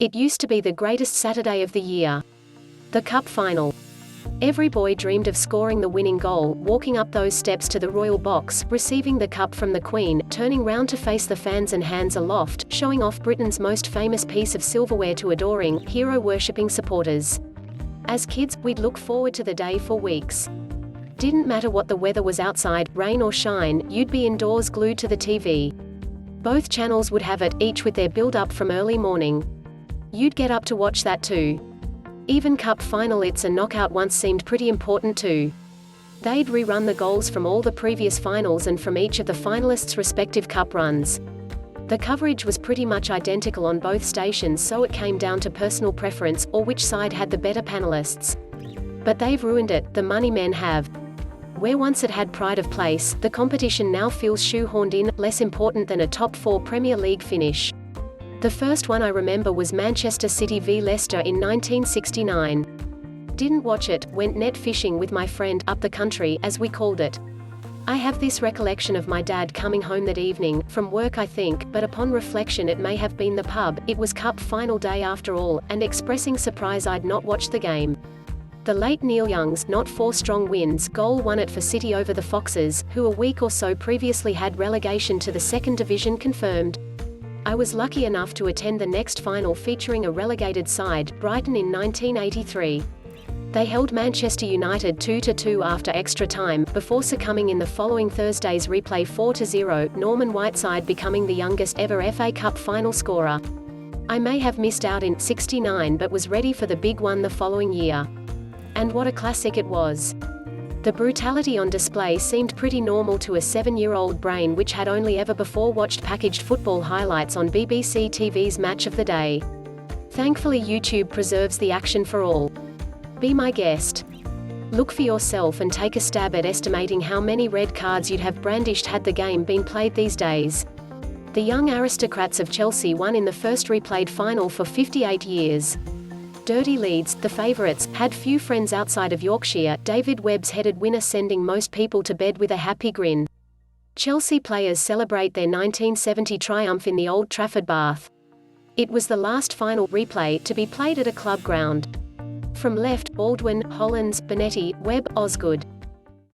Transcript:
It used to be the greatest Saturday of the year. The cup final. Every boy dreamed of scoring the winning goal, walking up those steps to the royal box, receiving the cup from the Queen, turning round to face the fans and hands aloft, showing off Britain's most famous piece of silverware to adoring, hero-worshipping supporters. As kids, we'd look forward to the day for weeks. Didn't matter what the weather was outside, rain or shine, you'd be indoors glued to the TV. Both channels would have it, each with their build-up from early morning. You'd get up to watch that too. Even cup finalists and knockout once seemed pretty important too. They'd rerun the goals from all the previous finals and from each of the finalists' respective cup runs. The coverage was pretty much identical on both stations, so it came down to personal preference, or which side had the better panelists. But they've ruined it, the money men have. Where once it had pride of place, the competition now feels shoehorned in, less important than a top 4 Premier League finish. The first one I remember was Manchester City v Leicester in 1969. Didn't watch it, went net fishing with my friend, up the country, as we called it. I have this recollection of my dad coming home that evening, from work I think, but upon reflection it may have been the pub, it was cup final day after all, and expressing surprise I'd not watched the game. The late Neil Young's, not 4 strong winds, goal won it for City over the Foxes, who a week or so previously had relegation to the 2nd Division confirmed. I was lucky enough to attend the next final featuring a relegated side, Brighton in 1983. They held Manchester United 2-2 after extra time, before succumbing in the following Thursday's replay 4-0, Norman Whiteside becoming the youngest ever FA Cup final scorer. I may have missed out in '69 but was ready for the big one the following year. And what a classic it was. The brutality on display seemed pretty normal to a 7-year-old brain which had only ever before watched packaged football highlights on BBC TV's Match of the Day. Thankfully YouTube preserves the action for all. Be my guest. Look for yourself and take a stab at estimating how many red cards you'd have brandished had the game been played these days. The young aristocrats of Chelsea won in the first replayed final for 58 years. Dirty Leeds, the favourites, had few friends outside of Yorkshire, David Webb's headed winner sending most people to bed with a happy grin. Chelsea players celebrate their 1970 triumph in the Old Trafford bath. It was the last final replay to be played at a club ground. From left, Baldwin, Hollins, Bonetti, Webb, Osgood.